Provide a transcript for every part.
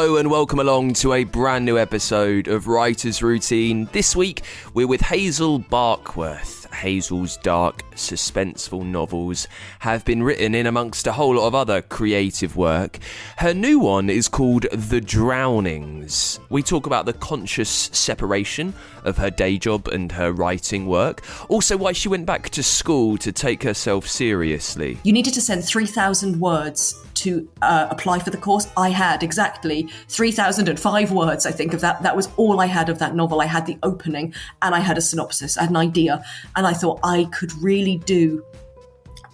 Hello and welcome along to a brand new episode of Writer's Routine. This week we're with Hazel Barkworth. Hazel's dark, suspenseful novels have been written in amongst a whole lot of other creative work. Her new one is called The Drownings. We talk about the conscious separation of her day job and her writing work. Also why she went back to school to take herself seriously. You needed to send 3,000 words to apply for the course. I had exactly 3,005 words, I think, of that. That was all I had of that novel. I had the opening and I had a synopsis, I had an idea, and I thought I could really do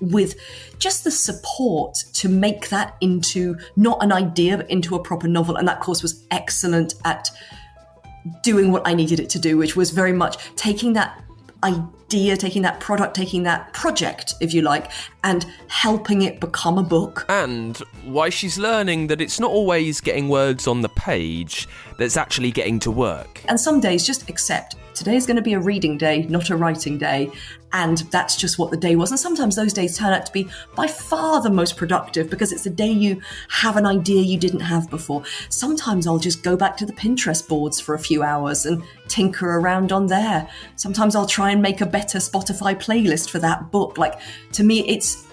with just the support to make that into not an idea, but into a proper novel. And that course was excellent at doing what I needed it to do, which was very much taking that idea, taking that product, taking that project, if you like, and helping it become a book. And why she's learning that it's not always getting words on the page that's actually getting to work. And some days just accept today is going to be a reading day, not a writing day. And that's just what the day was. And sometimes those days turn out to be by far the most productive because it's the day you have an idea you didn't have before. Sometimes I'll just go back to the Pinterest boards for a few hours and tinker around on there. Sometimes I'll try and make a better Spotify playlist for that book. Like, to me, it's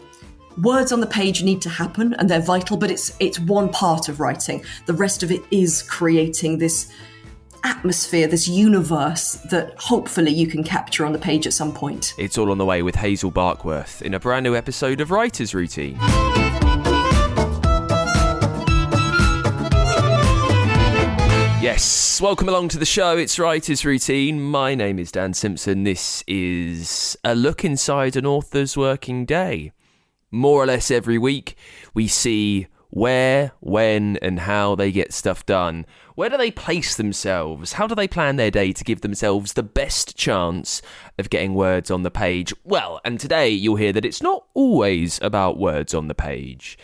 words on the page need to happen and they're vital, but it's one part of writing. The rest of it is creating this atmosphere, this universe that hopefully you can capture on the page at some point. It's all on the way with Hazel Barkworth in a brand new episode of Writer's Routine. Yes, welcome along to the show. It's Writer's Routine. My name is Dan Simpson. This is a look inside an author's working day. More or less every week, we see where, when, and how they get stuff done. Where do they place themselves? How do they plan their day to give themselves the best chance of getting words on the page? Well, and today you'll hear that it's not always about words on the page.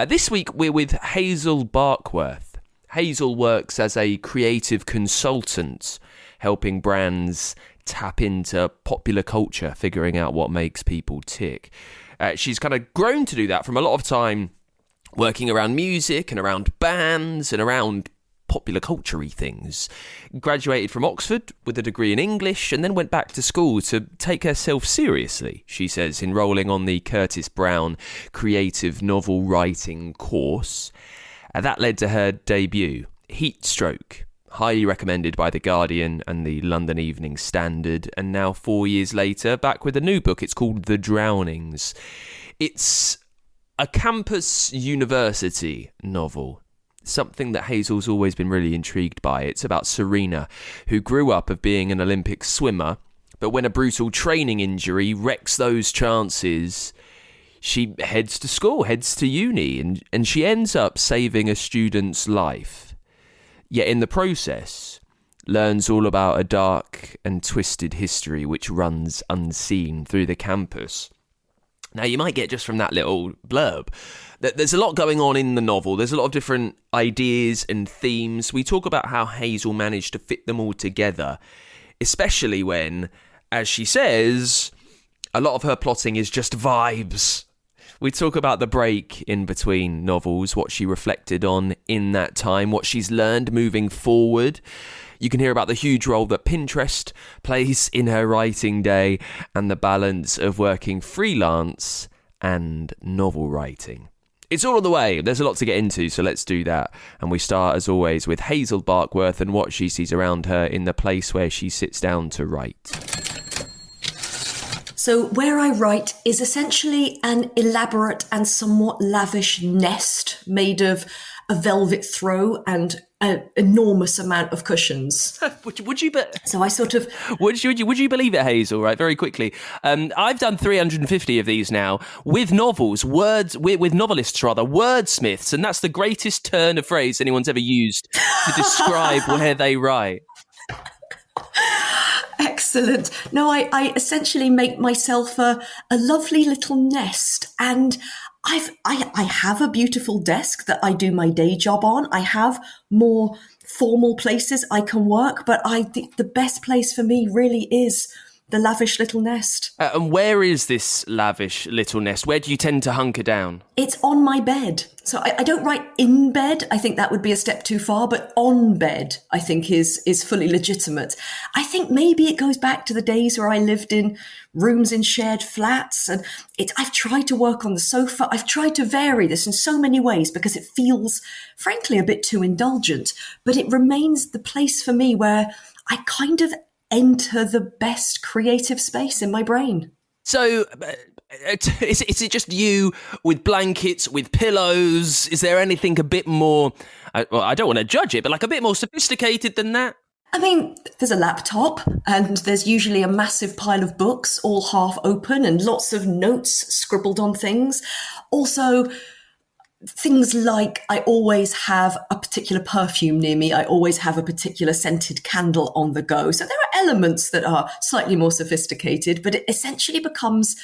This week we're with Hazel Barkworth. Hazel works as a creative consultant, helping brands tap into popular culture, figuring out what makes people tick. She's kind of grown to do that from a lot of time working around music and around bands and around popular culture-y things. Graduated from Oxford with a degree in English and then went back to school to take herself seriously, she says, enrolling on the Curtis Brown creative novel writing course. That led to her debut, Heatstroke, highly recommended by The Guardian and the London Evening Standard, and now 4 years later, back with a new book. It's called The Drownings. It's a campus university novel, something that Hazel's always been really intrigued by. It's about Serena, who grew up of being an Olympic swimmer, but when a brutal training injury wrecks those chances, she heads to school, heads to uni, and she ends up saving a student's life. Yet in the process, learns all about a dark and twisted history which runs unseen through the campus. Now, you might get just from that little blurb that there's a lot going on in the novel. There's a lot of different ideas and themes. We talk about how Hazel managed to fit them all together, especially when, as she says, a lot of her plotting is just vibes. We talk about the break in between novels, what she reflected on in that time, what she's learned moving forward. You can hear about the huge role that Pinterest plays in her writing day and the balance of working freelance and novel writing. It's all on the way. There's a lot to get into, so let's do that. And we start, as always, with Hazel Barkworth and what she sees around her in the place where she sits down to write. So where I write is essentially an elaborate and somewhat lavish nest made of a velvet throw and an enormous amount of cushions. Would you? So I sort of would you believe it, Hazel? Right, very quickly. I've done 350 of these now with novels, with novelists rather, wordsmiths, and that's the greatest turn of phrase anyone's ever used to describe where they write. Excellent. No, I essentially make myself a lovely little nest, and I have a beautiful desk that I do my day job on. I have more formal places I can work, but I think the best place for me really is the lavish little nest. And where is this lavish little nest? Where do you tend to hunker down? It's on my bed. So I don't write in bed. I think that would be a step too far, but on bed, I think is fully legitimate. I think maybe it goes back to the days where I lived in rooms in shared flats, and I've tried to work on the sofa. I've tried to vary this in so many ways because it feels, frankly, a bit too indulgent, but it remains the place for me where I kind of enter the best creative space in my brain. So, is it just you with blankets, with pillows? Is there anything a bit more, I don't want to judge it, but like a bit more sophisticated than that? I mean, there's a laptop and there's usually a massive pile of books, all half open, and lots of notes scribbled on things. Also, things like I always have a particular perfume near me. I always have a particular scented candle on the go. So there are elements that are slightly more sophisticated, but it essentially becomes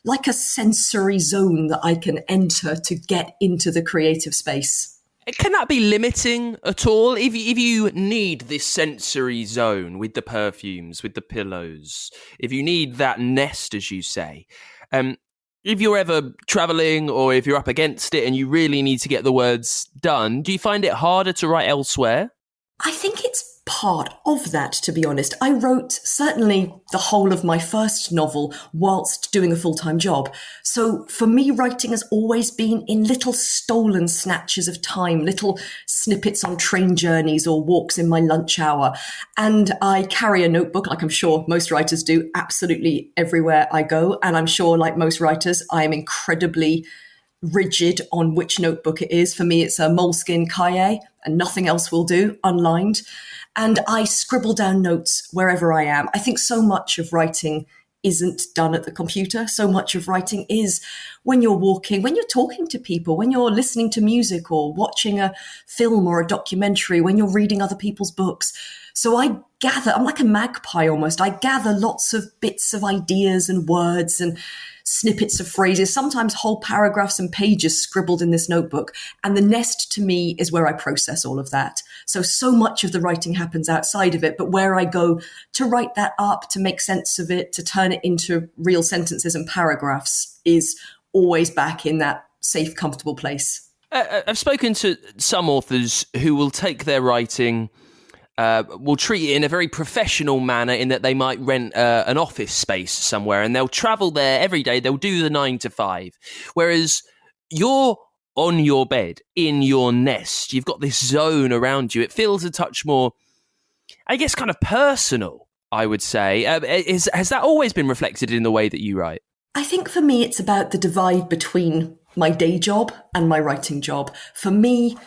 like a sensory zone that I can enter to get into the creative space. Can that be limiting at all? If you need this sensory zone with the perfumes, with the pillows, if you need that nest, as you say, if you're ever traveling or if you're up against it and you really need to get the words done, do you find it harder to write elsewhere? I think it's part of that, to be honest. I wrote certainly the whole of my first novel whilst doing a full-time job. So for me, writing has always been in little stolen snatches of time, little snippets on train journeys or walks in my lunch hour. And I carry a notebook, like I'm sure most writers do, absolutely everywhere I go. And I'm sure, like most writers, I am incredibly rigid on which notebook it is. For me, it's a moleskin cahier and nothing else will do, unlined. And I scribble down notes wherever I am. I think so much of writing isn't done at the computer. So much of writing is when you're walking, when you're talking to people, when you're listening to music or watching a film or a documentary, when you're reading other people's books. So I gather, I'm like a magpie almost. I gather lots of bits of ideas and words and snippets of phrases, sometimes whole paragraphs and pages scribbled in this notebook. And the nest to me is where I process all of that. So much of the writing happens outside of it, but where I go to write that up, to make sense of it, to turn it into real sentences and paragraphs is always back in that safe, comfortable place. I've spoken to some authors who will take their writing, will treat it in a very professional manner in that they might rent an office space somewhere and they'll travel there every day. They'll do the 9 to 5. Whereas you're on your bed, in your nest. You've got this zone around you. It feels a touch more, I guess, kind of personal, I would say. Has that always been reflected in the way that you write? I think for me, it's about the divide between my day job and my writing job. For me,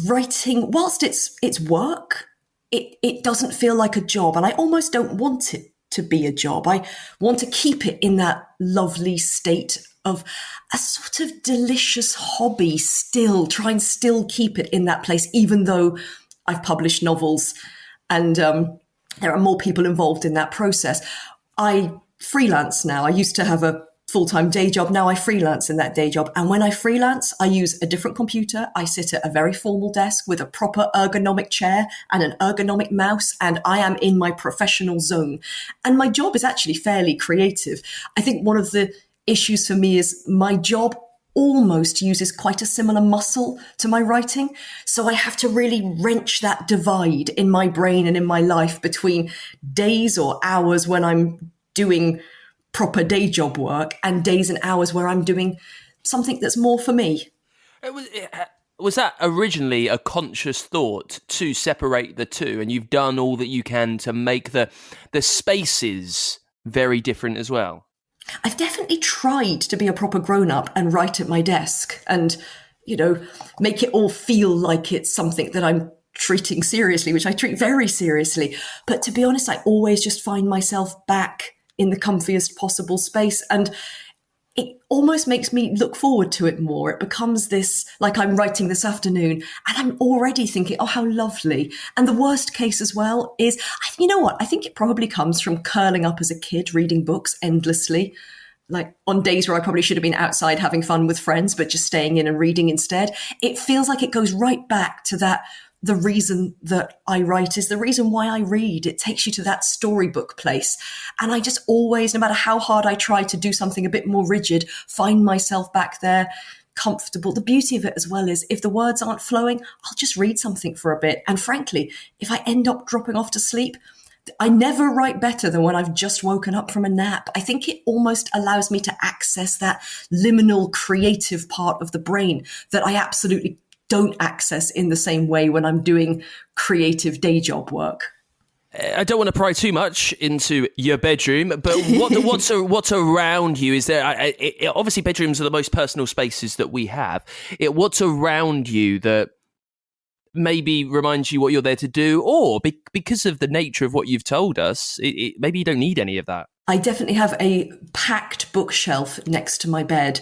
writing, whilst it's work, it doesn't feel like a job, and I almost don't want it to be a job. I want to keep it in that lovely state of a sort of delicious hobby still, try and still keep it in that place, even though I've published novels and there are more people involved in that process. I freelance now. I used to have a full-time day job. Now I freelance in that day job. And when I freelance, I use a different computer. I sit at a very formal desk with a proper ergonomic chair and an ergonomic mouse, and I am in my professional zone. And my job is actually fairly creative. I think one of the issues for me is my job almost uses quite a similar muscle to my writing. So I have to really wrench that divide in my brain and in my life between days or hours when I'm doing proper day job work and days and hours where I'm doing something that's more for me. Was that originally a conscious thought to separate the two, and you've done all that you can to make the spaces very different as well? I've definitely tried to be a proper grown-up and write at my desk and, make it all feel like it's something that I'm treating seriously, which I treat very seriously. But to be honest, I always just find myself back in the comfiest possible space. And it almost makes me look forward to it more. It becomes this, like I'm writing this afternoon and I'm already thinking, oh, how lovely. And the worst case as well is, you know what? I think it probably comes from curling up as a kid, reading books endlessly. Like on days where I probably should have been outside having fun with friends, but just staying in and reading instead. It feels like it goes right back to that the reason that I write is the reason why I read. It takes you to that storybook place. And I just always, no matter how hard I try to do something a bit more rigid, find myself back there comfortable. The beauty of it as well is if the words aren't flowing, I'll just read something for a bit. And frankly, if I end up dropping off to sleep, I never write better than when I've just woken up from a nap. I think it almost allows me to access that liminal creative part of the brain that I absolutely don't access in the same way when I'm doing creative day job work. I don't want to pry too much into your bedroom, but what's around you? Is there obviously bedrooms are the most personal spaces that we have. What's around you that maybe reminds you what you're there to do, or because of the nature of what you've told us, maybe you don't need any of that? I definitely have a packed bookshelf next to my bed,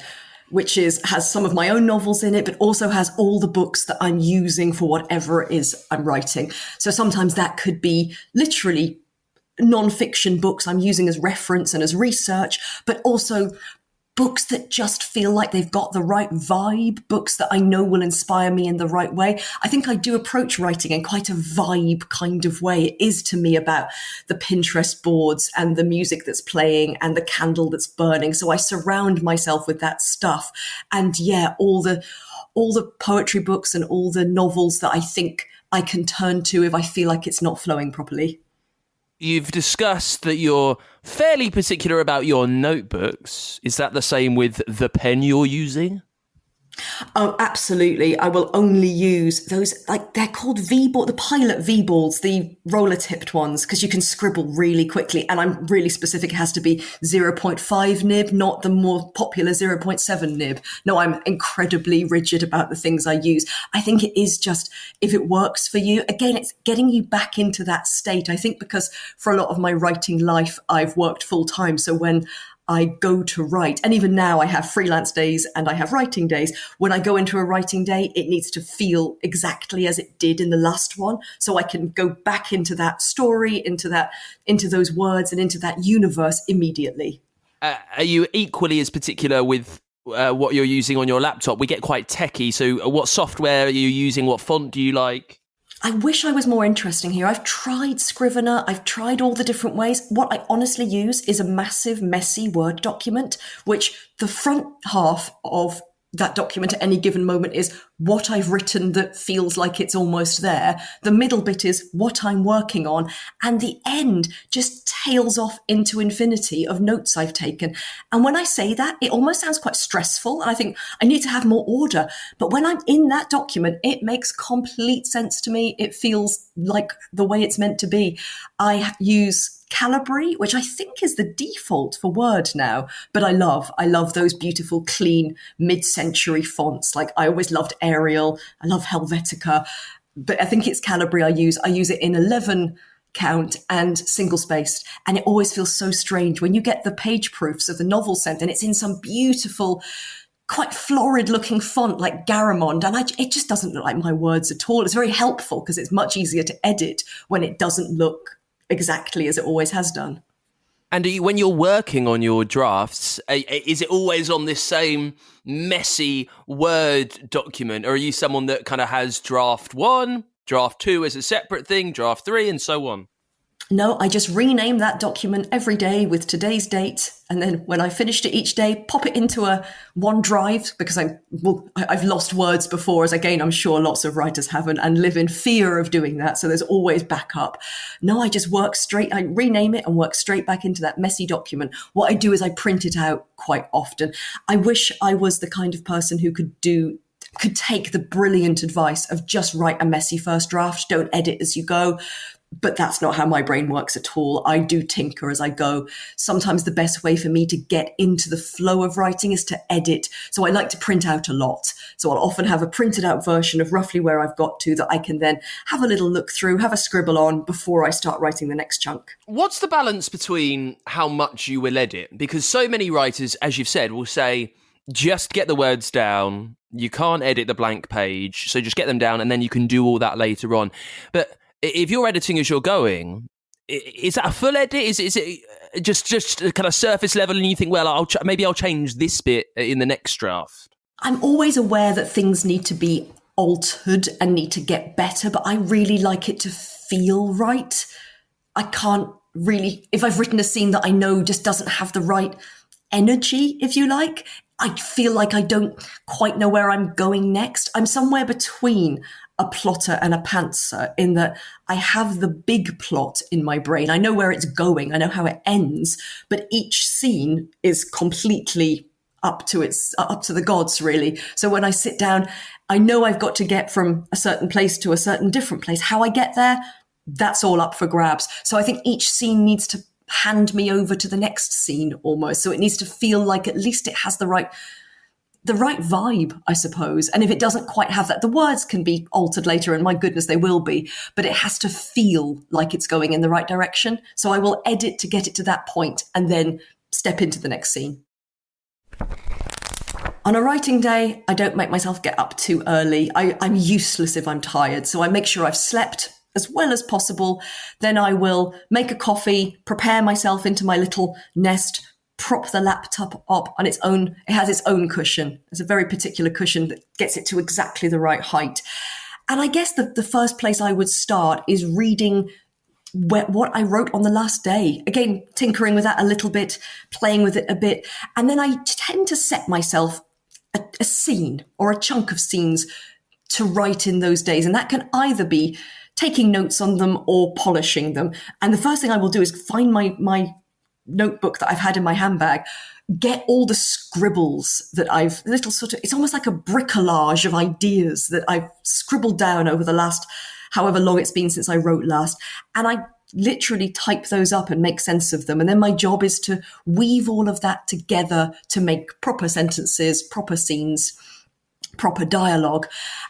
which has some of my own novels in it, but also has all the books that I'm using for whatever it is I'm writing. So sometimes that could be literally non-fiction books I'm using as reference and as research, but also books that just feel like they've got the right vibe, books that I know will inspire me in the right way. I think I do approach writing in quite a vibe kind of way. It is to me about the Pinterest boards and the music that's playing and the candle that's burning. So I surround myself with that stuff. And yeah, all the poetry books and all the novels that I think I can turn to if I feel like it's not flowing properly. You've discussed that you're fairly particular about your notebooks. Is that the same with the pen you're using? Oh, absolutely. I will only use those, like they're called V-ball, the Pilot V-balls, the roller-tipped ones, because you can scribble really quickly. And I'm really specific. It has to be 0.5 nib, not the more popular 0.7 nib. No, I'm incredibly rigid about the things I use. I think it is just, if it works for you, again, it's getting you back into that state. I think because for a lot of my writing life, I've worked full-time. So when I go to write, and even now I have freelance days and I have writing days. When I go into a writing day, it needs to feel exactly as it did in the last one. So I can go back into that story, into those words and into that universe immediately. Are you equally as particular with what you're using on your laptop? We get quite techie. So what software are you using? What font do you like? I wish I was more interesting here. I've tried Scrivener. I've tried all the different ways. What I honestly use is a massive, messy Word document, which the front half of that document at any given moment is what I've written that feels like it's almost there. The middle bit is what I'm working on. And the end just tails off into infinity of notes I've taken. And when I say that, it almost sounds quite stressful. And I think I need to have more order. But when I'm in that document, it makes complete sense to me. It feels like the way it's meant to be. I use Calibri, which I think is the default for Word now, but I love those beautiful, clean, mid-century fonts. Like I always loved Arial. I love Helvetica, but I think it's Calibri I use. I use it in 11 count and single spaced. And it always feels so strange when you get the page proofs of the novel sent and it's in some beautiful, quite florid looking font like Garamond. And it just doesn't look like my words at all. It's very helpful because it's much easier to edit when it doesn't look exactly as it always has done. And when you're working on your drafts, is it always on this same messy Word document? Or are you someone that kind of has draft 1, draft 2 as a separate thing, draft 3 and so on? No, I just rename that document every day with today's date. And then when I finished it each day, pop it into a OneDrive because I've lost words before, as again, I'm sure lots of writers haven't, and live in fear of doing that. So there's always backup. No, I just I rename it and work straight back into that messy document. What I do is I print it out quite often. I wish I was the kind of person who could take the brilliant advice of just write a messy first draft, don't edit as you go. But that's not how my brain works at all. I do tinker as I go. Sometimes the best way for me to get into the flow of writing is to edit. So I like to print out a lot. So I'll often have a printed out version of roughly where I've got to that I can then have a little look through, have a scribble on before I start writing the next chunk. What's the balance between how much you will edit? Because so many writers, as you've said, will say, just get the words down. You can't edit the blank page. So just get them down and then you can do all that later on. But if you're editing as you're going, is that a full edit? Is it just kind of surface level and you think, well, maybe I'll change this bit in the next draft? I'm always aware that things need to be altered and need to get better, but I really like it to feel right. I can't really, if I've written a scene that I know just doesn't have the right energy, if you like, I feel like I don't quite know where I'm going next. I'm somewhere between a plotter and a pantser in that I have the big plot in my brain. I know where it's going. I know how it ends, but each scene is completely up to the gods, really. So when I sit down, I know I've got to get from a certain place to a certain different place. How I get there, that's all up for grabs. So I think each scene needs to hand me over to the next scene almost. So it needs to feel like at least it has the right vibe, I suppose. And if it doesn't quite have that, the words can be altered later, and my goodness, they will be, but it has to feel like it's going in the right direction. So I will edit to get it to that point and then step into the next scene. On a writing day, I don't make myself get up too early. I'm useless if I'm tired. So I make sure I've slept as well as possible. Then I will make a coffee, prepare myself into my little nest, prop the laptop up on its own. It has its own cushion. It's a very particular cushion that gets it to exactly the right height. And I guess the first place I would start is reading what I wrote on the last day. Again, tinkering with that a little bit, playing with it a bit. And then I tend to set myself a scene or a chunk of scenes to write in those days. And that can either be taking notes on them or polishing them. And the first thing I will do is find my notebook that I've had in my handbag, get all the scribbles that I've it's almost like a bricolage of ideas that I've scribbled down over the last, however long it's been since I wrote last. And I literally type those up and make sense of them. And then my job is to weave all of that together to make proper sentences, proper scenes, proper dialogue.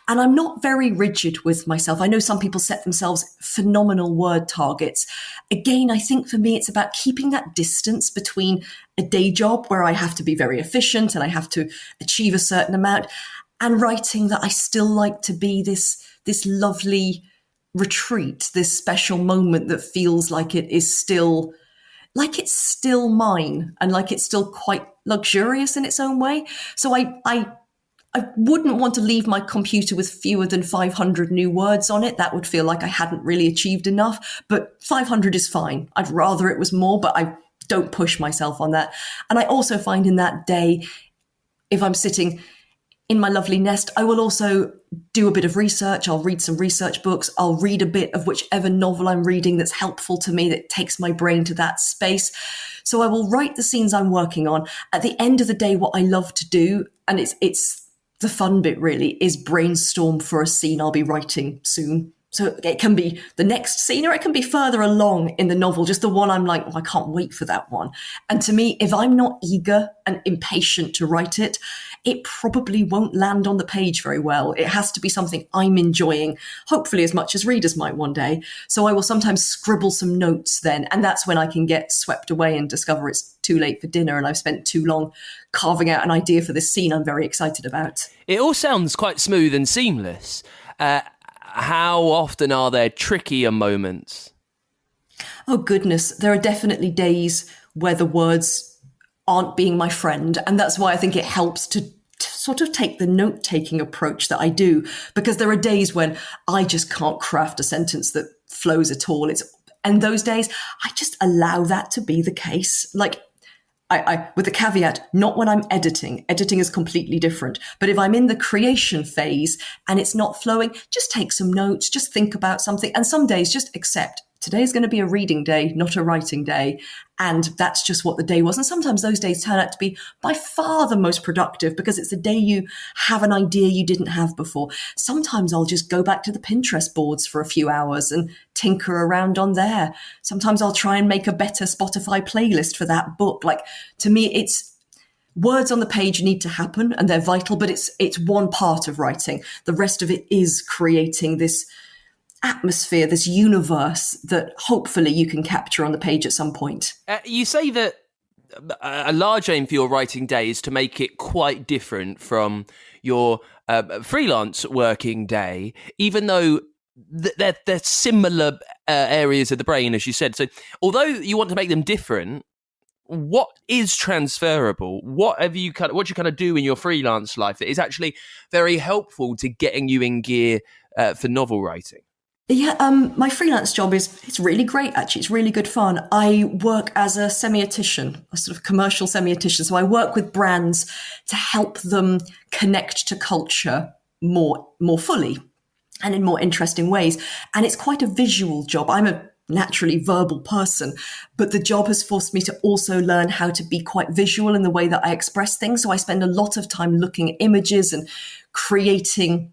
And I'm not very rigid with myself. I know some people set themselves phenomenal word targets. Again, I think for me, it's about keeping that distance between a day job where I have to be very efficient and I have to achieve a certain amount, and writing that I still like to be this lovely retreat, this special moment that feels like it's still mine and like it's still quite luxurious in its own way. So I wouldn't want to leave my computer with fewer than 500 new words on it. That would feel like I hadn't really achieved enough, but 500 is fine. I'd rather it was more, but I don't push myself on that. And I also find in that day, if I'm sitting in my lovely nest, I will also do a bit of research. I'll read some research books. I'll read a bit of whichever novel I'm reading that's helpful to me, that takes my brain to that space. So I will write the scenes I'm working on. At the end of the day, what I love to do, and it's the fun bit really, is brainstorm for a scene I'll be writing soon. So it can be the next scene, or it can be further along in the novel, just the one I'm like, oh, I can't wait for that one. And to me, if I'm not eager and impatient to write it, it probably won't land on the page very well. It has to be something I'm enjoying, hopefully as much as readers might one day. So I will sometimes scribble some notes then, and that's when I can get swept away and discover it's too late for dinner and I've spent too long carving out an idea for this scene I'm very excited about. It all sounds quite smooth and seamless. How often are there trickier moments? Oh, goodness. There are definitely days where the words aren't being my friend. And that's why I think it helps to sort of take the note-taking approach that I do, because there are days when I just can't craft a sentence that flows at all. And those days, I just allow that to be the case. Like, I with the caveat, not when I'm editing. Editing is completely different. But if I'm in the creation phase and it's not flowing, just take some notes, just think about something. And some days just accept today's going to be a reading day, not a writing day. And that's just what the day was. And sometimes those days turn out to be by far the most productive because it's the day you have an idea you didn't have before. Sometimes I'll just go back to the Pinterest boards for a few hours and tinker around on there. Sometimes I'll try and make a better Spotify playlist for that book. Like, to me, it's words on the page need to happen and they're vital, but it's one part of writing. The rest of it is creating this atmosphere, this universe that hopefully you can capture on the page at some point. You say that a large aim for your writing day is to make it quite different from your freelance working day, even though they're similar areas of the brain, as you said. So although you want to make them different, what is transferable? What do you kind of do in your freelance life that is actually very helpful to getting you in gear for novel writing? Yeah, my freelance job it's really great, actually. It's really good fun. I work as a semiotician, a sort of commercial semiotician. So I work with brands to help them connect to culture more fully and in more interesting ways. And it's quite a visual job. I'm a naturally verbal person, but the job has forced me to also learn how to be quite visual in the way that I express things. So I spend a lot of time looking at images and creating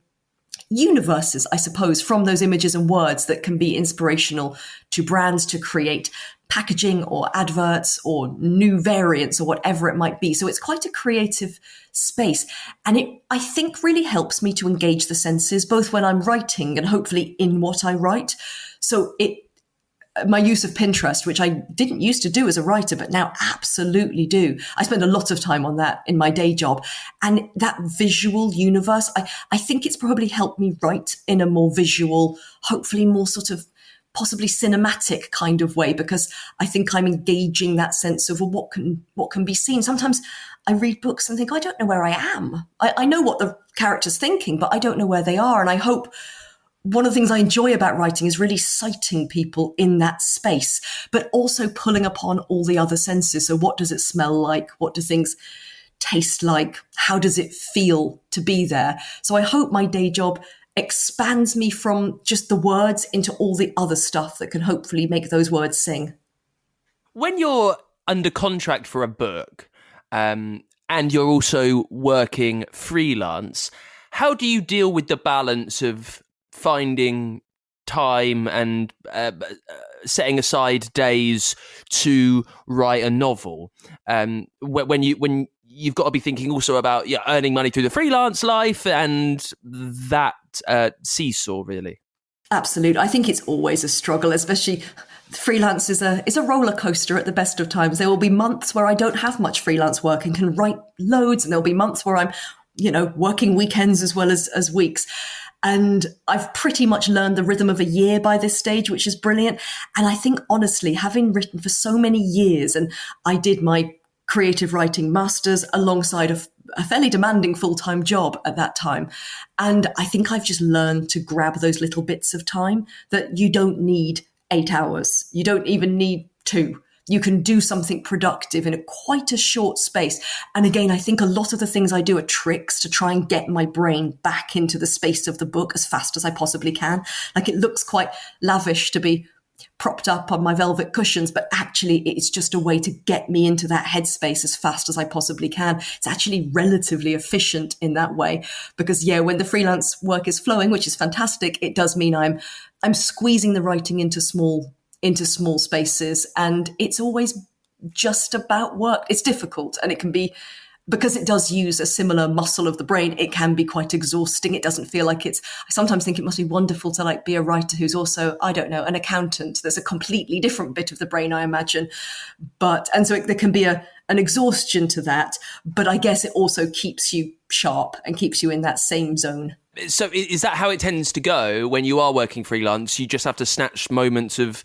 universes, I suppose, from those images and words that can be inspirational to brands to create packaging or adverts or new variants or whatever it might be. So it's quite a creative space. And it, I think, really helps me to engage the senses, both when I'm writing and hopefully in what I write. So my use of Pinterest, which I didn't used to do as a writer, but now absolutely do. I spend a lot of time on that in my day job. And that visual universe, I think it's probably helped me write in a more visual, hopefully more sort of possibly cinematic kind of way, because I think I'm engaging that sense of, well, what can be seen. Sometimes I read books and think, I don't know where I am. I know what the character's thinking, but I don't know where they are. And I hope one of the things I enjoy about writing is really sighting people in that space, but also pulling upon all the other senses. So what does it smell like? What do things taste like? How does it feel to be there? So I hope my day job expands me from just the words into all the other stuff that can hopefully make those words sing. When you're under contract for a book, and you're also working freelance, how do you deal with the balance of finding time and setting aside days to write a novel, when you've got to be thinking also about earning money through the freelance life and that seesaw, really? Absolutely. I think it's always a struggle, especially freelance is a roller coaster at the best of times. There will be months where I don't have much freelance work and can write loads, and there'll be months where I'm, working weekends as well as weeks. And I've pretty much learned the rhythm of a year by this stage, which is brilliant. And I think, honestly, having written for so many years, and I did my creative writing masters alongside a fairly demanding full-time job at that time. And I think I've just learned to grab those little bits of time that you don't need 8 hours. You don't even need 2. You can do something productive in quite a short space. And again, I think a lot of the things I do are tricks to try and get my brain back into the space of the book as fast as I possibly can. Like, it looks quite lavish to be propped up on my velvet cushions, but actually it's just a way to get me into that headspace as fast as I possibly can. It's actually relatively efficient in that way, because when the freelance work is flowing, which is fantastic, it does mean I'm squeezing the writing into small spaces, and it's always just about work. It's difficult, and it can be, because it does use a similar muscle of the brain, it can be quite exhausting. It doesn't feel like I sometimes think it must be wonderful to be a writer who's also, I don't know, an accountant. There's a completely different bit of the brain, I imagine. And so there can be an exhaustion to that, but I guess it also keeps you sharp and keeps you in that same zone. So is that how it tends to go when you are working freelance? You just have to snatch moments of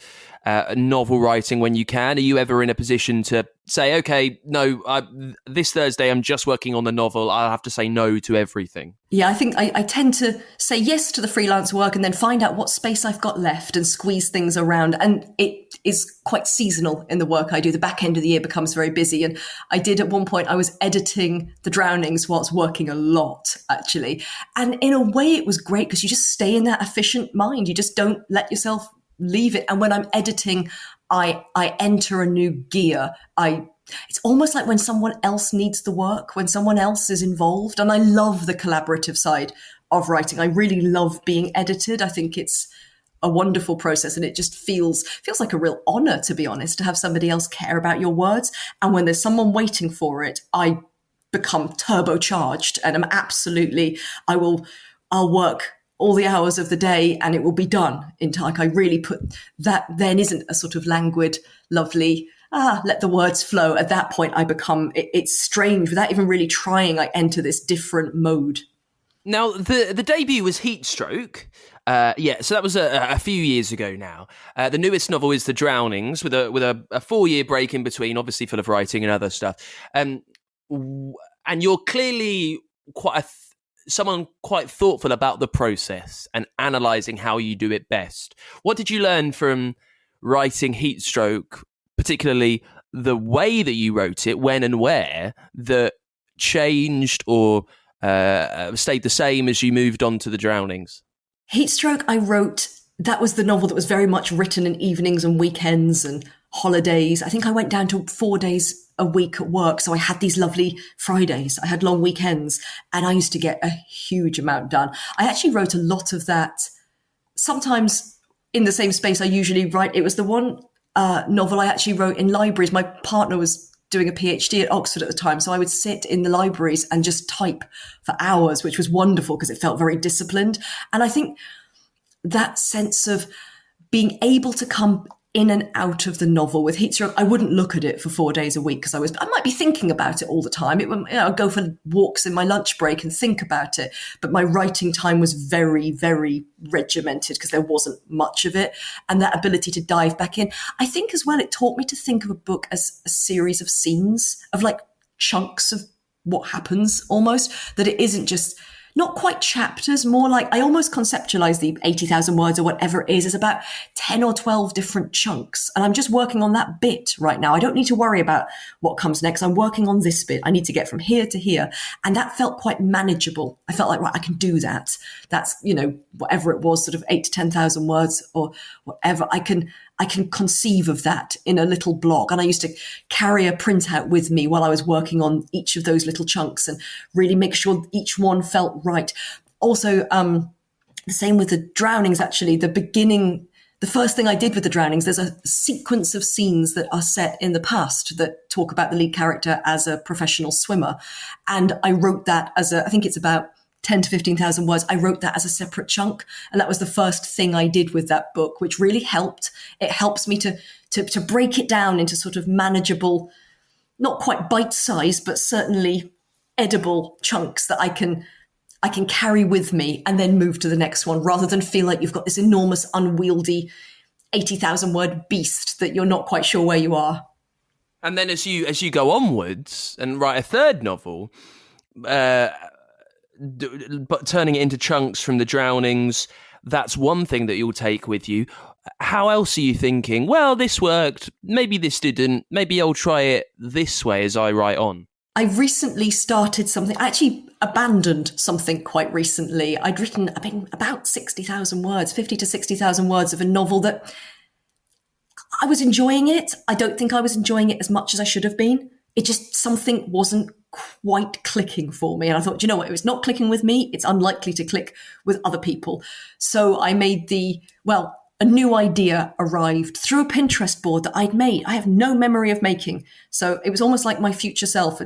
novel writing when you can? Are you ever in a position to say, okay, no, this Thursday I'm just working on the novel, I'll have to say no to everything? Yeah, I think I tend to say yes to the freelance work and then find out what space I've got left and squeeze things around. And it is quite seasonal in the work I do. The back end of the year becomes very busy. And I did at one point, I was editing The Drownings whilst working a lot, actually. And in a way, it was great because you just stay in that efficient mind. You just don't let yourself leave it. And when I'm editing, I enter a new gear. It's almost like when someone else needs the work, when someone else is involved. And I love the collaborative side of writing. I really love being edited. I think it's a wonderful process, and it just feels like a real honor, to be honest, to have somebody else care about your words. And when there's someone waiting for it, I become turbocharged, and I'll work all the hours of the day and it will be done in time. I really put that, then isn't a sort of languid, lovely, let the words flow. At that point, it's strange. Without even really trying, I enter this different mode. Now, the debut was Heatstroke, So that was a few years ago now. The newest novel is The Drownings, with a 4-year break in between, obviously full of writing and other stuff. And you're clearly someone quite thoughtful about the process and analysing how you do it best. What did you learn from writing Heatstroke, particularly the way that you wrote it, when and where, that changed or stayed the same as you moved on to The Drownings? Heatstroke, I wrote, that was the novel that was very much written in evenings and weekends and holidays. I think I went down to 4 days a week at work. So I had these lovely Fridays. I had long weekends and I used to get a huge amount done. I actually wrote a lot of that sometimes in the same space I usually write. It was the one novel I actually wrote in libraries. My partner was doing a PhD at Oxford at the time. So I would sit in the libraries and just type for hours, which was wonderful because it felt very disciplined. And I think that sense of being able to come in and out of the novel with Heatstroke, I wouldn't look at it for 4 days a week because I might be thinking about it all the time. I'd go for walks in my lunch break and think about it. But my writing time was very, very regimented because there wasn't much of it. And that ability to dive back in, I think as well, it taught me to think of a book as a series of scenes, of like chunks of what happens almost, that it isn't just not quite chapters, more like I almost conceptualize the 80,000 words or whatever it is as about 10 or 12 different chunks. And I'm just working on that bit right now. I don't need to worry about what comes next. I'm working on this bit. I need to get from here to here. And that felt quite manageable. I felt like, right, I can do that. That's, whatever it was, sort of 8 to 10,000 words or whatever. I can conceive of that in a little block. And I used to carry a printout with me while I was working on each of those little chunks and really make sure each one felt right. Also, the same with The Drownings, actually. The first thing I did with The Drownings, there's a sequence of scenes that are set in the past that talk about the lead character as a professional swimmer. And I wrote that I think it's about 10 to 15,000 words. I wrote that as a separate chunk. And that was the first thing I did with that book, which really helped. It helps me to break it down into sort of manageable, not quite bite-sized, but certainly edible chunks that I can carry with me and then move to the next one, rather than feel like you've got this enormous, unwieldy 80,000 word beast that you're not quite sure where you are. And then as you go onwards and write a third novel, but turning it into chunks from The Drownings, that's one thing that you'll take with you. How else are you thinking, well, this worked, maybe this didn't, maybe I'll try it this way as I write on? I recently started something, I actually abandoned something quite recently. I'd written, about 60,000 words, 50 to 60,000 words of a novel that I was enjoying it. I don't think I was enjoying it as much as I should have been. It just, something wasn't quite clicking for me. And I thought, you know what, if it's not clicking with me, it's unlikely to click with other people. So I made a new idea arrived through a Pinterest board that I'd made. I have no memory of making. So it was almost like my future self,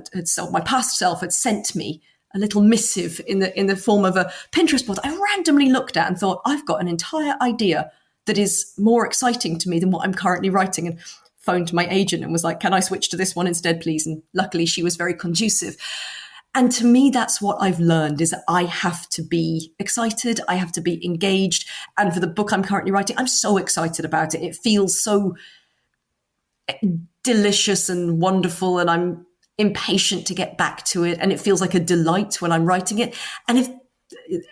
my past self had sent me a little missive in the form of a Pinterest board that I randomly looked at and thought, I've got an entire idea that is more exciting to me than what I'm currently writing. And phoned my agent and was like, can I switch to this one instead, please? And luckily she was very conducive. And to me, that's what I've learned, is that I have to be excited. I have to be engaged. And for the book I'm currently writing, I'm so excited about it. It feels so delicious and wonderful. And I'm impatient to get back to it. And it feels like a delight when I'm writing it. And if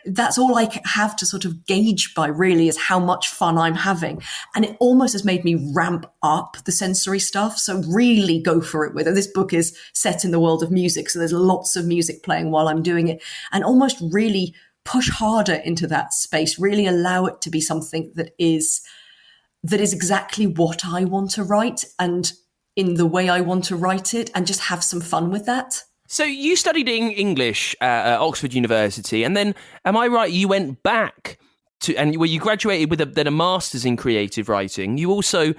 that's all I have to sort of gauge by, really, is how much fun I'm having. And it almost has made me ramp up the sensory stuff. So really go for it with it. This book is set in the world of music. So there's lots of music playing while I'm doing it, and almost really push harder into that space, really allow it to be something that is exactly what I want to write and in the way I want to write it, and just have some fun with that. So you studied English at Oxford University, and then, am I right, you went back to, and you graduated with a master's in creative writing. You also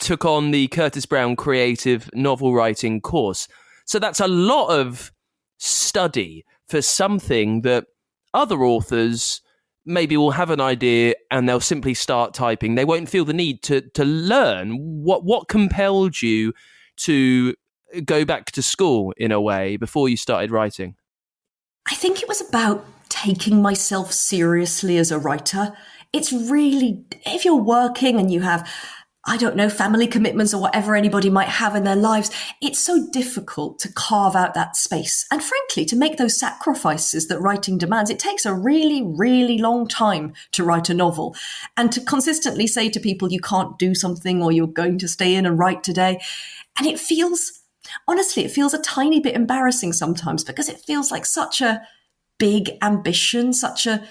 took on the Curtis Brown creative novel writing course. So that's a lot of study for something that other authors maybe will have an idea and they'll simply start typing. They won't feel the need to learn. What compelled you to go back to school in a way before you started writing? I think it was about taking myself seriously as a writer. it's really, if you're working and you have, I don't know, family commitments or whatever anybody might have in their lives, it's so difficult to carve out that space. And frankly, to make those sacrifices that writing demands, it takes a really, really long time to write a novel. And to consistently say to people, you can't do something or you're going to stay in and write today. And it feels, honestly, it feels a tiny bit embarrassing sometimes because it feels like such a big ambition, such a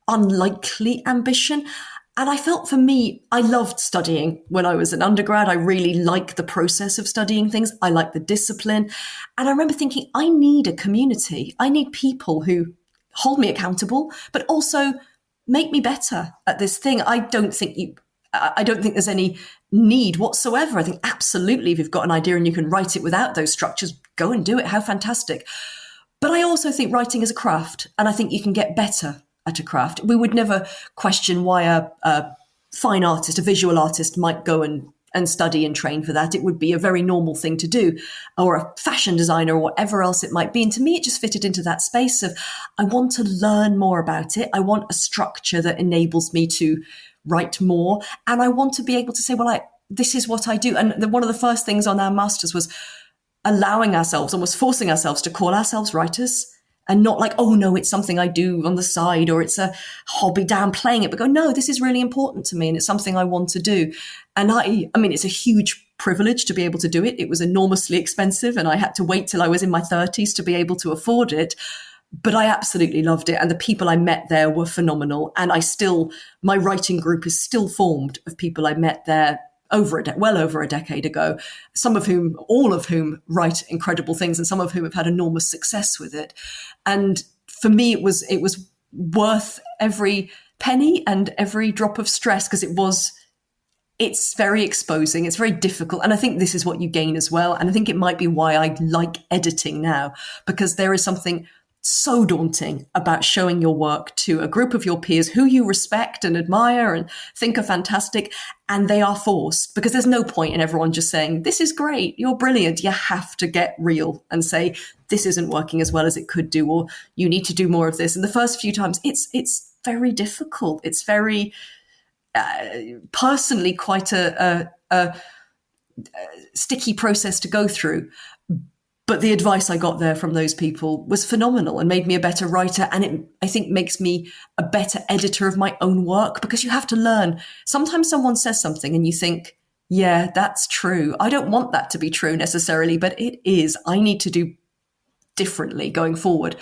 unlikely ambition. And I felt for me, I loved studying when I was an undergrad. I really liked the process of studying things. I liked the discipline. And I remember thinking, I need a community. I need people who hold me accountable, but also make me better at this thing. I don't think there's any need whatsoever. I think absolutely, if you've got an idea and you can write it without those structures, go and do it. How fantastic. But I also think writing is a craft, and I think you can get better at a craft. We would never question why a fine artist, a visual artist might go and study and train for that. It would be a very normal thing to do, or a fashion designer or whatever else it might be. And to me, it just fitted into that space of, I want to learn more about it. I want a structure that enables me to write more. And I want to be able to say, well, this is what I do. And one of the first things on our masters was allowing ourselves, almost forcing ourselves to call ourselves writers. And not like, oh no, it's something I do on the side or it's a hobby, downplaying it, but go, no, this is really important to me and it's something I want to do. And I mean, it's a huge privilege to be able to do it. It was enormously expensive and I had to wait till I was in my 30s to be able to afford it. But I absolutely loved it. And the people I met there were phenomenal. And my writing group is still formed of people I met there well over a decade ago, all of whom write incredible things and some of whom have had enormous success with it. And for me, it was worth every penny and every drop of stress because it's very exposing. It's very difficult. And I think this is what you gain as well. And I think it might be why I like editing now, because there is something so daunting about showing your work to a group of your peers who you respect and admire and think are fantastic. And they are forced, because there's no point in everyone just saying, this is great, you're brilliant. You have to get real and say, this isn't working as well as it could do, or you need to do more of this. And the first few times, it's very difficult. It's very personally quite a sticky process to go through. But the advice I got there from those people was phenomenal and made me a better writer. And it, I think, makes me a better editor of my own work, because you have to learn. Sometimes someone says something and you think, yeah, that's true. I don't want that to be true necessarily, but it is. I need to do differently going forward.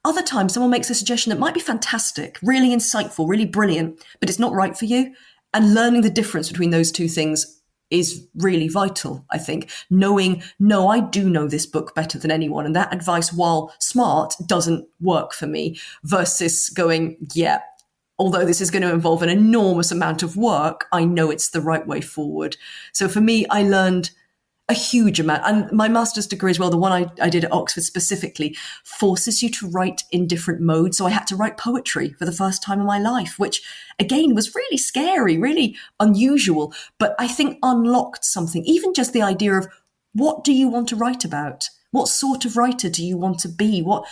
Other times someone makes a suggestion that might be fantastic, really insightful, really brilliant, but it's not right for you. And learning the difference between those two things is really vital, I think. Knowing, no, I do know this book better than anyone, and that advice, while smart, doesn't work for me, versus going, yeah, although this is going to involve an enormous amount of work, I know it's the right way forward. So for me, I learned a huge amount. And my master's degree as well, the one I did at Oxford specifically, forces you to write in different modes. So I had to write poetry for the first time in my life, which again was really scary, really unusual, but I think unlocked something. Even just the idea of, what do you want to write about? What sort of writer do you want to be? What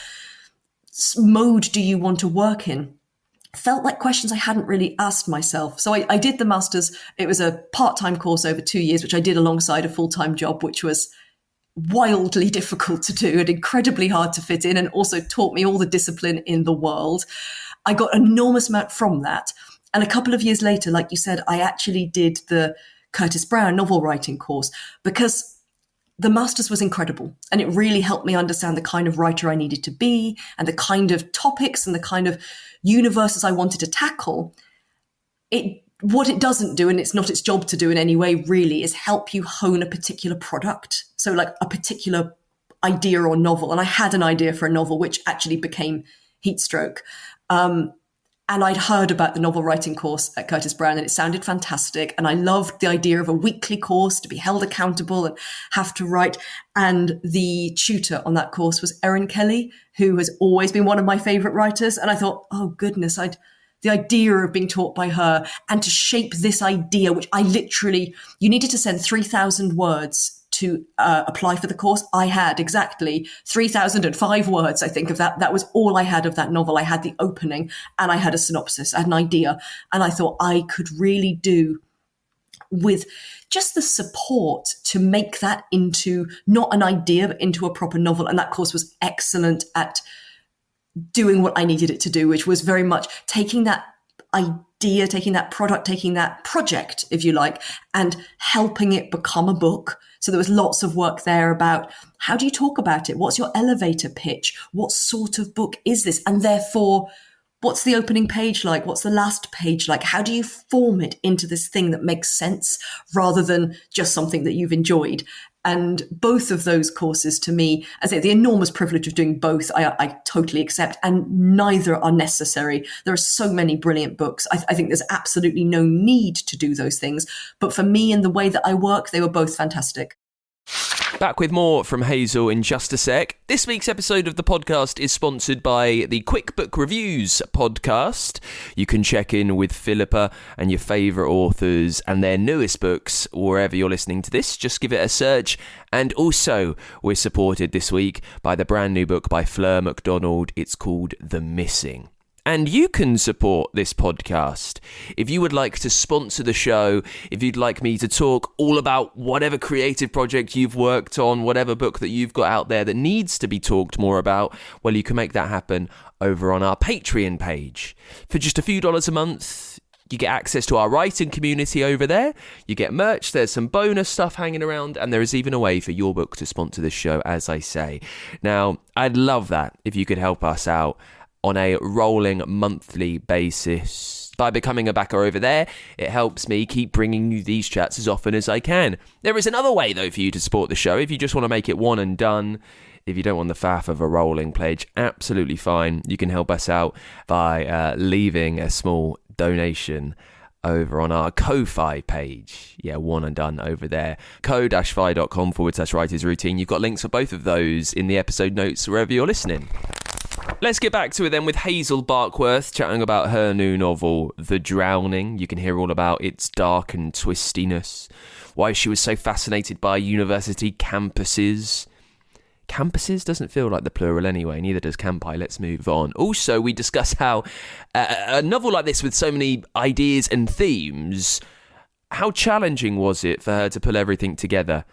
mode do you want to work in? Felt like questions I hadn't really asked myself. So I did the master's. It was a part-time course over 2 years, which I did alongside a full-time job, which was wildly difficult to do and incredibly hard to fit in, and also taught me all the discipline in the world. I got an enormous amount from that. And a couple of years later, like you said, I actually did the Curtis Brown novel writing course, because the master's was incredible, and it really helped me understand the kind of writer I needed to be and the kind of topics and the kind of universes I wanted to tackle. What it doesn't do, and it's not its job to do in any way really, is help you hone a particular product. So like a particular idea or novel. And I had an idea for a novel, which actually became Heatstroke. And I'd heard about the novel writing course at Curtis Brown, and it sounded fantastic. And I loved the idea of a weekly course to be held accountable and have to write. And the tutor on that course was Erin Kelly, who has always been one of my favorite writers. And I thought, oh goodness, the idea of being taught by her and to shape this idea, which you needed to send 3,000 words to apply for the course, I had exactly 3,005 words, I think, of that. That was all I had of that novel. I had the opening and I had a synopsis, I had an idea. And I thought I could really do with just the support to make that into not an idea, but into a proper novel. And that course was excellent at doing what I needed it to do, which was very much taking that idea, taking that product, taking that project, if you like, and helping it become a book. So there was lots of work there about how do you talk about it? What's your elevator pitch? What sort of book is this? And therefore, what's the opening page like? What's the last page like? How do you form it into this thing that makes sense rather than just something that you've enjoyed? And both of those courses, to me, I say the enormous privilege of doing both, I totally accept, and neither are necessary. There are so many brilliant books. I think there's absolutely no need to do those things. But for me and the way that I work, they were both fantastic. Back with more from Hazel in just a sec. This week's episode of the podcast is sponsored by the Quick Book Reviews podcast. You can check in with Philippa and your favourite authors and their newest books wherever you're listening to this. Just give it a search. And also, we're supported this week by the brand new book by Fleur MacDonald. It's called The Missing. And you can support this podcast. If you would like to sponsor the show, if you'd like me to talk all about whatever creative project you've worked on, whatever book that you've got out there that needs to be talked more about, well, you can make that happen over on our Patreon page. For just a few dollars a month, you get access to our writing community over there. You get merch, there's some bonus stuff hanging around, and there is even a way for your book to sponsor this show, as I say. Now, I'd love that if you could help us out on a rolling monthly basis. By becoming a backer over there, it helps me keep bringing you these chats as often as I can. There is another way, though, for you to support the show. If you just want to make it one and done, if you don't want the faff of a rolling pledge, absolutely fine. You can help us out by leaving a small donation over on our Ko-Fi page. Yeah, one and done over there. ko-fi.com/writers routine. You've got links for both of those in the episode notes wherever you're listening. Let's get back to it then with Hazel Barkworth chatting about her new novel, The Drowning. You can hear all about its dark and twistiness, why she was so fascinated by university campuses. Campuses doesn't feel like the plural anyway, neither does campi. Let's move on. Also, we discuss how a novel like this with so many ideas and themes, how challenging was it for her to pull everything together?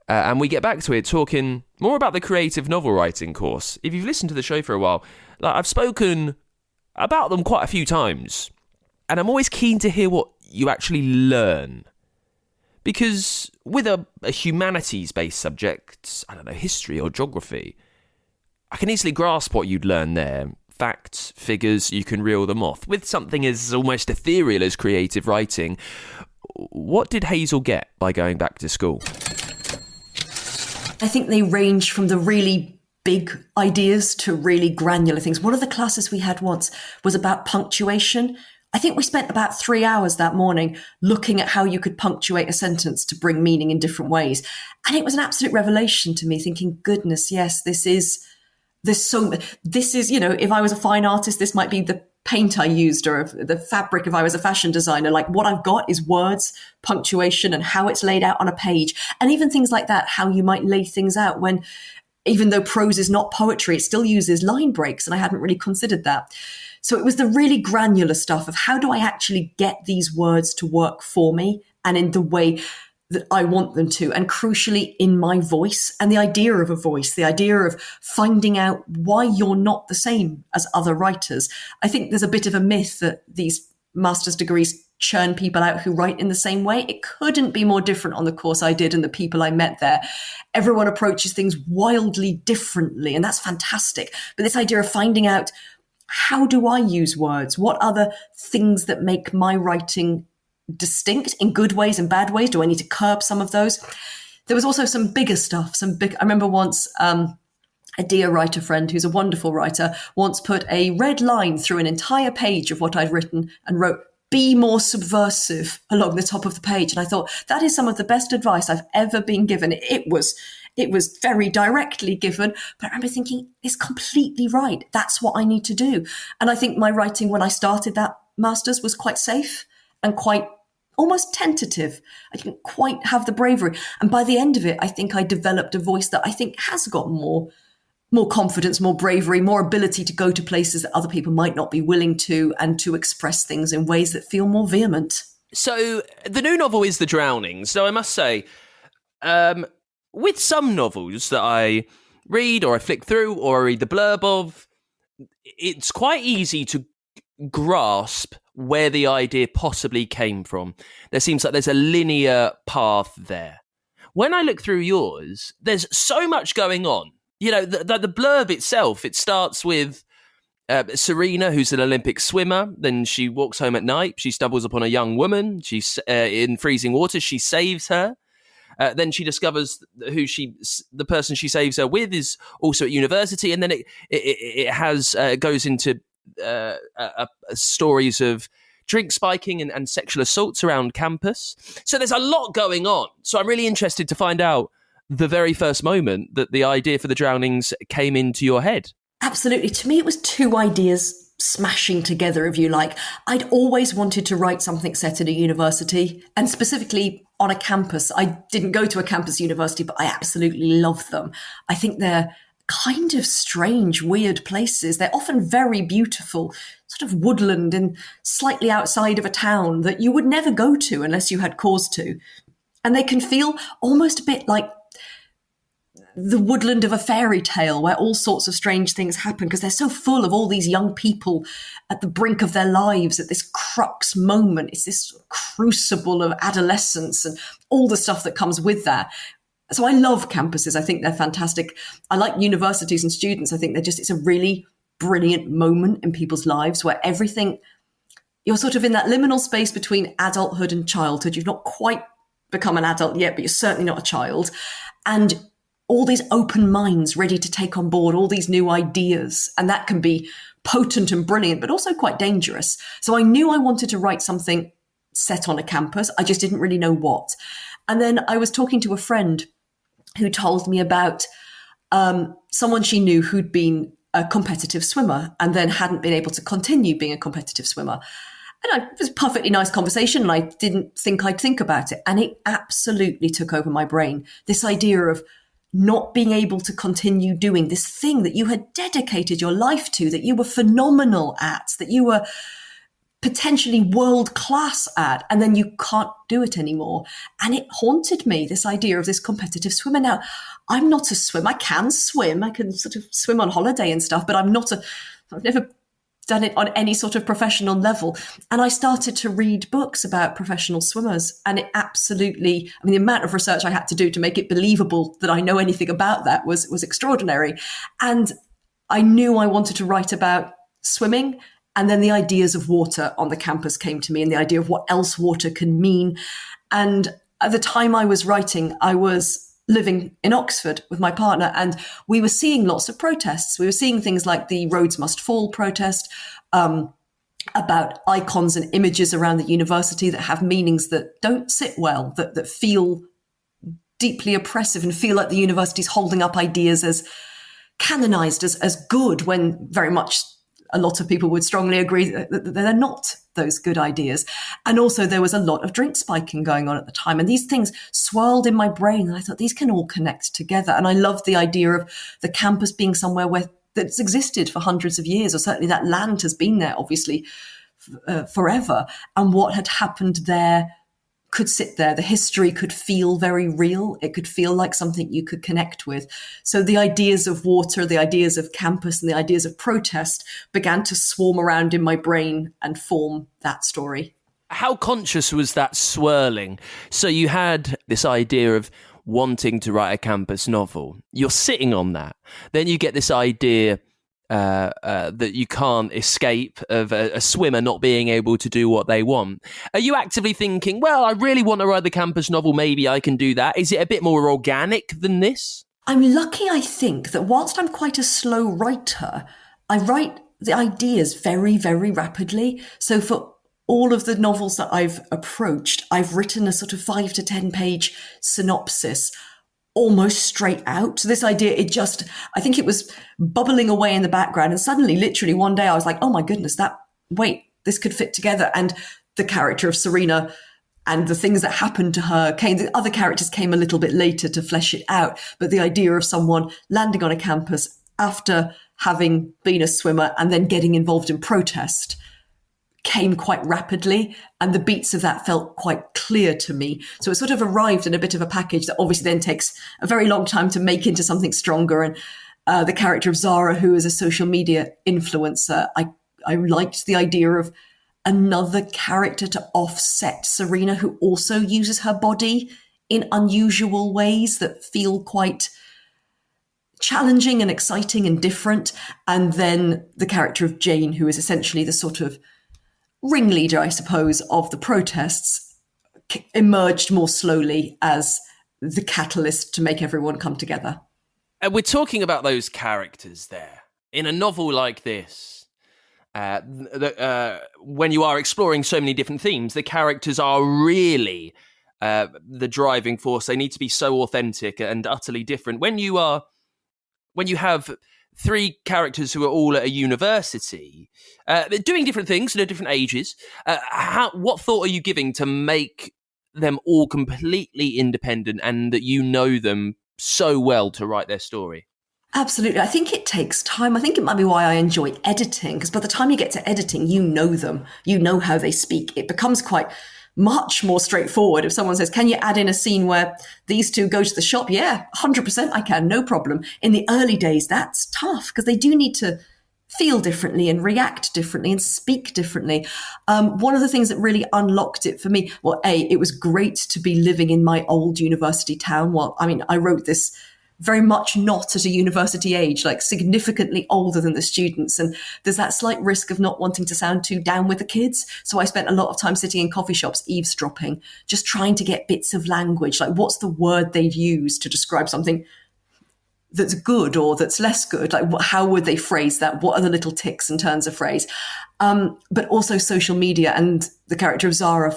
And we get back to it talking more about the creative novel writing course. If you've listened to the show for a while, I've spoken about them quite a few times. And I'm always keen to hear what you actually learn. Because with a humanities-based subject, I don't know, history or geography, I can easily grasp what you'd learn there. Facts, figures, you can reel them off. With something as almost ethereal as creative writing, what did Hazel get by going back to school? I think they range from the really big ideas to really granular things. One of the classes we had once was about punctuation. I think we spent about 3 hours that morning looking at how you could punctuate a sentence to bring meaning in different ways. And it was an absolute revelation to me, thinking, goodness, yes, this is, if I was a fine artist, this might be the paint I used, or the fabric if I was a fashion designer. Like, what I've got is words, punctuation, and how it's laid out on a page. And even things like that, how you might lay things out when, even though prose is not poetry, it still uses line breaks. And I hadn't really considered that. So it was the really granular stuff of how do I actually get these words to work for me and in the way that I want them to, and crucially in my voice, and the idea of a voice, the idea of finding out why you're not the same as other writers. I think there's a bit of a myth that these master's degrees churn people out who write in the same way. It couldn't be more different on the course I did and the people I met there. Everyone approaches things wildly differently, and that's fantastic. But this idea of finding out, how do I use words? What are the things that make my writing distinct in good ways and bad ways? Do I need to curb some of those? There was also some bigger stuff. I remember once a dear writer friend who's a wonderful writer once put a red line through an entire page of what I'd written and wrote, "Be more subversive," along the top of the page. And I thought, that is some of the best advice I've ever been given. It was very directly given, but I remember thinking, it's completely right. That's what I need to do. And I think my writing when I started that master's was quite safe and quite almost tentative. I didn't quite have the bravery. And by the end of it, I think I developed a voice that I think has got more confidence, more bravery, more ability to go to places that other people might not be willing to, and to express things in ways that feel more vehement. So the new novel is The Drowning. So I must say, with some novels that I read or I flick through or I read the blurb of, it's quite easy to grasp where the idea possibly came from. There seems like there's a linear path there. When I look through yours, there's so much going on. You know, the blurb itself, it starts with Serena, who's an Olympic swimmer. Then she walks home at night. She stumbles upon a young woman. She's in freezing water. She saves her. Then she discovers the person she saves her with is also at university. And then it goes into stories of drink spiking and sexual assaults around campus. So there's a lot going on. So I'm really interested to find out the very first moment that the idea for The Drownings came into your head. Absolutely. To me, it was two ideas smashing together, if you like. I'd always wanted to write something set at a university, and specifically on a campus. I didn't go to a campus university, but I absolutely love them. I think they're kind of strange, weird places. They're often very beautiful, sort of woodland and slightly outside of a town that you would never go to unless you had cause to. And they can feel almost a bit like the woodland of a fairy tale where all sorts of strange things happen because they're so full of all these young people at the brink of their lives at this crux moment. It's this crucible of adolescence and all the stuff that comes with that. So I love campuses. I think they're fantastic. I like universities and students. I think it's a really brilliant moment in people's lives where you're sort of in that liminal space between adulthood and childhood. You've not quite become an adult yet, but you're certainly not a child. And all these open minds ready to take on board all these new ideas. And that can be potent and brilliant, but also quite dangerous. So I knew I wanted to write something set on a campus. I just didn't really know what. And then I was talking to a friend who told me about someone she knew who'd been a competitive swimmer and then hadn't been able to continue being a competitive swimmer. And it was a perfectly nice conversation, and I didn't think I'd think about it. And it absolutely took over my brain. This idea of not being able to continue doing this thing that you had dedicated your life to, that you were phenomenal at, that you were potentially world class at, and then you can't do it anymore. And it haunted me, this idea of this competitive swimmer. Now, I'm not a swimmer. I can swim. I can sort of swim on holiday and stuff, but I've never done it on any sort of professional level. And I started to read books about professional swimmers, and it absolutely, the amount of research I had to do to make it believable that I know anything about that was extraordinary. And I knew I wanted to write about swimming. And then the ideas of water on the campus came to me, and the idea of what else water can mean. And at the time I was writing, I was living in Oxford with my partner, and we were seeing lots of protests. We were seeing things like the Roads Must Fall protest, about icons and images around the university that have meanings that don't sit well, that feel deeply oppressive and feel like the university's holding up ideas as canonized, as good, when very much a lot of people would strongly agree that they're not those good ideas. And also there was a lot of drink spiking going on at the time. And these things swirled in my brain. And I thought these can all connect together. And I loved the idea of the campus being somewhere that's existed for hundreds of years, or certainly that land has been there, obviously, forever. And what had happened there could sit there. The history could feel very real. It could feel like something you could connect with. So the ideas of water, the ideas of campus, and the ideas of protest began to swarm around in my brain and form that story. How conscious was that swirling? So you had this idea of wanting to write a campus novel. You're sitting on that. Then you get this idea that you can't escape, of a swimmer not being able to do what they want. Are you actively thinking, well, I really want to write the campus novel, maybe I can do that? Is it a bit more organic than this? I'm lucky, I think, that whilst I'm quite a slow writer, I write the ideas very, very rapidly. So for all of the novels that I've approached, I've written a sort of 5 to 10 page synopsis almost straight out. So this idea, I think it was bubbling away in the background. And suddenly, literally one day I was like, oh my goodness, this could fit together. And the character of Serena and the things that happened to her the other characters came a little bit later to flesh it out. But the idea of someone landing on a campus after having been a swimmer and then getting involved in protest came quite rapidly, and the beats of that felt quite clear to me. So it sort of arrived in a bit of a package that obviously then takes a very long time to make into something stronger. And the character of Zara, who is a social media influencer, I liked the idea of another character to offset Serena, who also uses her body in unusual ways that feel quite challenging and exciting and different. And then the character of Jane, who is essentially the sort of ringleader, I suppose, of the protests, emerged more slowly as the catalyst to make everyone come together. And we're talking about those characters there. In a novel like this, when you are exploring so many different themes, the characters are really the driving force. They need to be so authentic and utterly different. When you have three characters who are all at a university, doing different things and at different ages, what thought are you giving to make them all completely independent and that you know them so well to write their story? Absolutely. I think it takes time. I think it might be why I enjoy editing, because by the time you get to editing, you know them, you know how they speak. It becomes quite much more straightforward. If someone says, can you add in a scene where these two go to the shop? Yeah, 100% I can, no problem. In the early days, that's tough because they do need to feel differently and react differently and speak differently. One of the things that really unlocked it for me, well, it was great to be living in my old university town. Well, I mean, I wrote this very much not at a university age, like significantly older than the students. And there's that slight risk of not wanting to sound too down with the kids. So I spent a lot of time sitting in coffee shops, eavesdropping, just trying to get bits of language. Like, what's the word they'd use to describe something that's good or that's less good? Like, how would they phrase that? What are the little ticks and turns of phrase? But also social media, and the character of Zara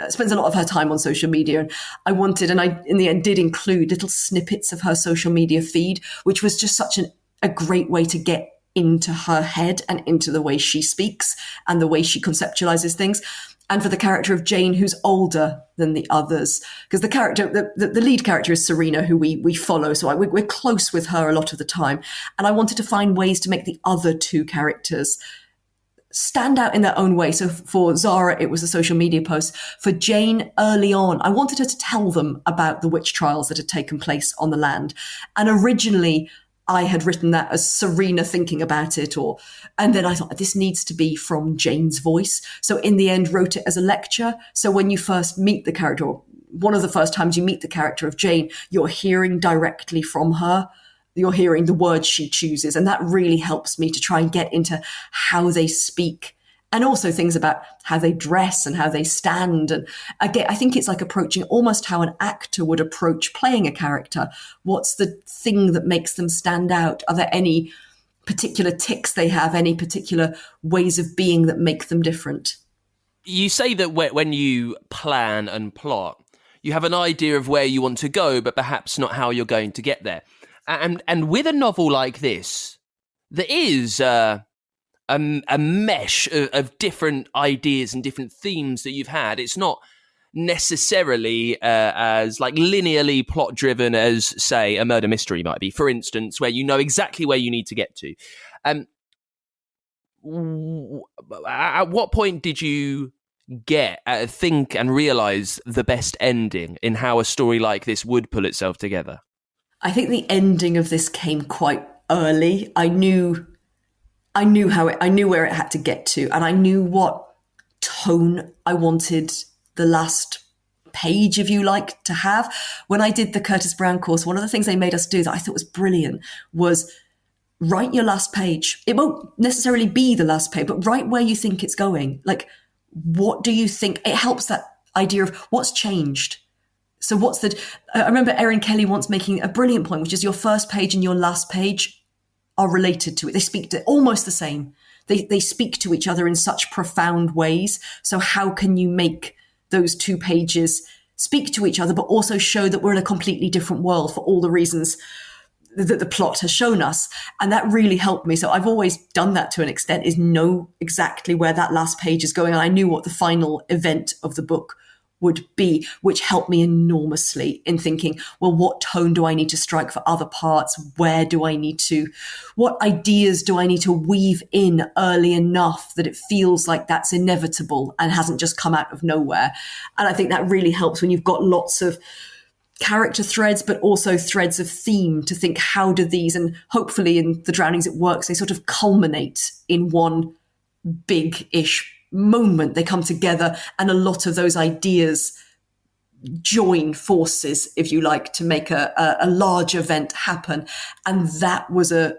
spends a lot of her time on social media. And I wanted, and I, in the end, did include little snippets of her social media feed, which was just such a great way to get into her head and into the way she speaks and the way she conceptualizes things. And for the character of Jane, who's older than the others, because the lead character is Serena, who we follow. So we're close with her a lot of the time. And I wanted to find ways to make the other two characters stand out in their own way. So for Zara, it was a social media post. For Jane, early on, I wanted her to tell them about the witch trials that had taken place on the land. And originally, I had written that as Serena thinking about it, and then I thought this needs to be from Jane's voice. So in the end, wrote it as a lecture. So when you first meet the character, or one of the first times you meet the character of Jane, you're hearing directly from her. You're hearing the words she chooses. And that really helps me to try and get into how they speak, and also things about how they dress and how they stand. And again, I think it's like approaching almost how an actor would approach playing a character. What's the thing that makes them stand out? Are there any particular tics they have, any particular ways of being that make them different? You say that when you plan and plot, you have an idea of where you want to go, but perhaps not how you're going to get there. And with a novel like this, there is a mesh of different ideas and different themes that you've had. It's not necessarily as like linearly plot driven as, say, a murder mystery might be, for instance, where you know exactly where you need to get to. At what point did you think and realize the best ending in how a story like this would pull itself together? I think the ending of this came quite early. I knew where it had to get to, and I knew what tone I wanted the last page, if you like, to have. When I did the Curtis Brown course, one of the things they made us do that I thought was brilliant was write your last page. It won't necessarily be the last page, but write where you think it's going. Like, what do you think? It helps that idea of what's changed. So I remember Erin Kelly once making a brilliant point, which is your first page and your last page are related to it. They speak to almost the same. They speak to each other in such profound ways. So how can you make those two pages speak to each other, but also show that we're in a completely different world for all the reasons that the plot has shown us? And that really helped me. So I've always done that to an extent, is know exactly where that last page is going. And I knew what the final event of the book would be, which helped me enormously in thinking, well, what tone do I need to strike for other parts? What ideas do I need to weave in early enough that it feels like that's inevitable and hasn't just come out of nowhere? And I think that really helps when you've got lots of character threads, but also threads of theme to think, how do these, and hopefully in The Drownings it works, they sort of culminate in one big-ish moment. They come together and a lot of those ideas join forces, if you like, to make a large event happen. And that was a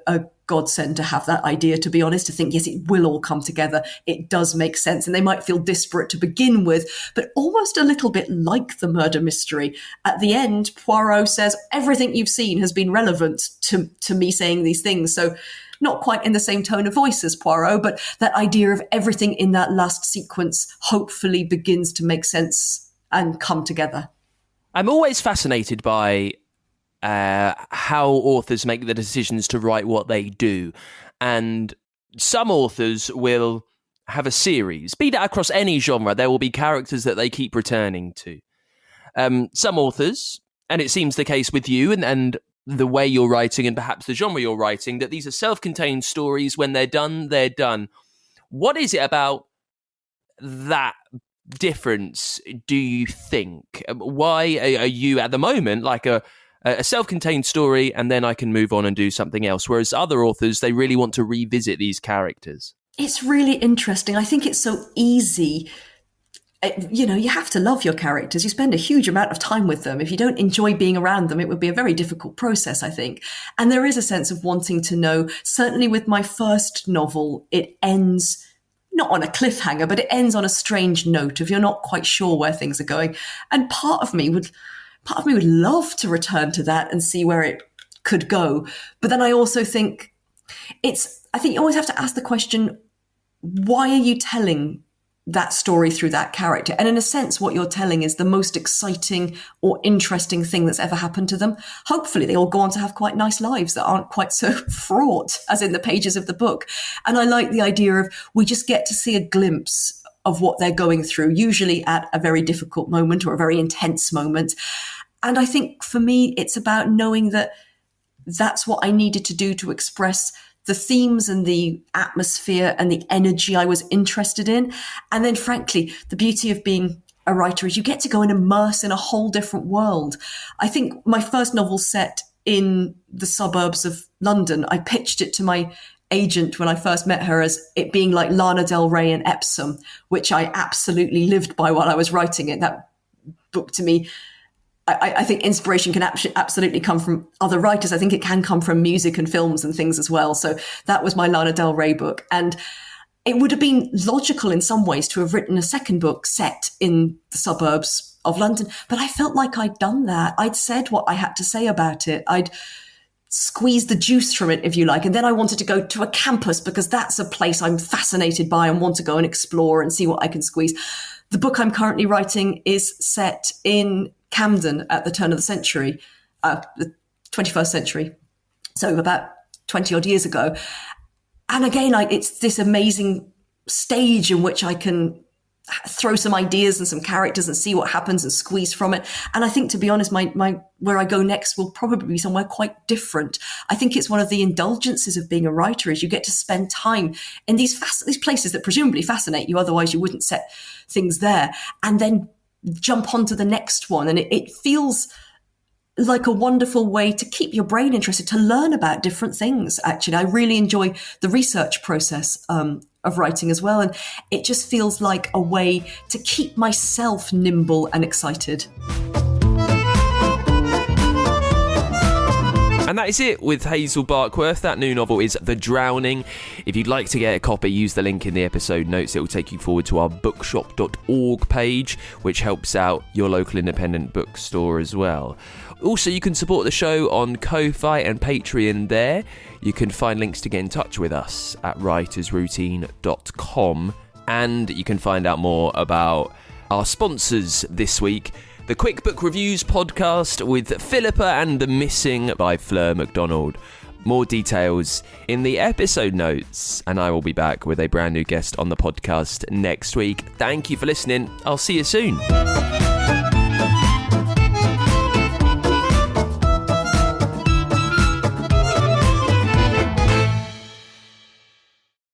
godsend to have that idea, to be honest, to think, yes, it will all come together. It does make sense. And they might feel disparate to begin with, but almost a little bit like the murder mystery. At the end, Poirot says, everything you've seen has been relevant to me saying these things. So not quite in the same tone of voice as Poirot, but that idea of everything in that last sequence hopefully begins to make sense and come together. I'm always fascinated by how authors make the decisions to write what they do. And some authors will have a series, be that across any genre. There will be characters that they keep returning to. Some authors, and it seems the case with you and the way you're writing and perhaps the genre you're writing, that these are self-contained stories. When they're done, they're done. What is it about that difference, do you think? Why are you at the moment like a self-contained story and then I can move on and do something else, whereas other authors, they really want to revisit these characters? It's really interesting. I think it's so easy. You have to love your characters. You spend a huge amount of time with them. If you don't enjoy being around them, it would be a very difficult process, I think. And there is a sense of wanting to know. Certainly with my first novel, it ends not on a cliffhanger, but it ends on a strange note if you're not quite sure where things are going. And part of me would love to return to that and see where it could go. But then I also think I think you always have to ask the question, why are you telling that story through that character? And in a sense, what you're telling is the most exciting or interesting thing that's ever happened to them. Hopefully they all go on to have quite nice lives that aren't quite so fraught as in the pages of the book. And I like the idea of we just get to see a glimpse of what they're going through, usually at a very difficult moment or a very intense moment. And I think for me, it's about knowing that that's what I needed to do to express the themes and the atmosphere and the energy I was interested in. And then frankly, the beauty of being a writer is you get to go and immerse in a whole different world. I think my first novel set in the suburbs of London, I pitched it to my agent when I first met her as it being like Lana Del Rey and Epsom, which I absolutely lived by while I was writing it. That book to me, I think inspiration can absolutely come from other writers. I think it can come from music and films and things as well. So that was my Lana Del Rey book. And it would have been logical in some ways to have written a second book set in the suburbs of London. But I felt like I'd done that. I'd said what I had to say about it. I'd squeezed the juice from it, if you like. And then I wanted to go to a campus because that's a place I'm fascinated by and want to go and explore and see what I can squeeze. The book I'm currently writing is set in Camden at the turn of the century, the 21st century. So about 20 odd years ago. And again, it's this amazing stage in which I can throw some ideas and some characters and see what happens and squeeze from it. And I think, to be honest, my where I go next will probably be somewhere quite different. I think it's one of the indulgences of being a writer is you get to spend time in these places that presumably fascinate you. Otherwise, you wouldn't set things there. And then jump onto the next one. And it feels like a wonderful way to keep your brain interested, to learn about different things. Actually, I really enjoy the research process of writing as well. And it just feels like a way to keep myself nimble and excited. And that is it with Hazel Barkworth. That new novel is The Drowning. If you'd like to get a copy, use the link in the episode notes. It will take you forward to our bookshop.org page, which helps out your local independent bookstore as well. Also, you can support the show on Ko-Fi and Patreon there. You can find links to get in touch with us at writersroutine.com. And you can find out more about our sponsors this week. The Quick Book Reviews podcast with Philippa and the Missing by Fleur MacDonald. More details in the episode notes, and I will be back with a brand new guest on the podcast next week. Thank you for listening. I'll see you soon.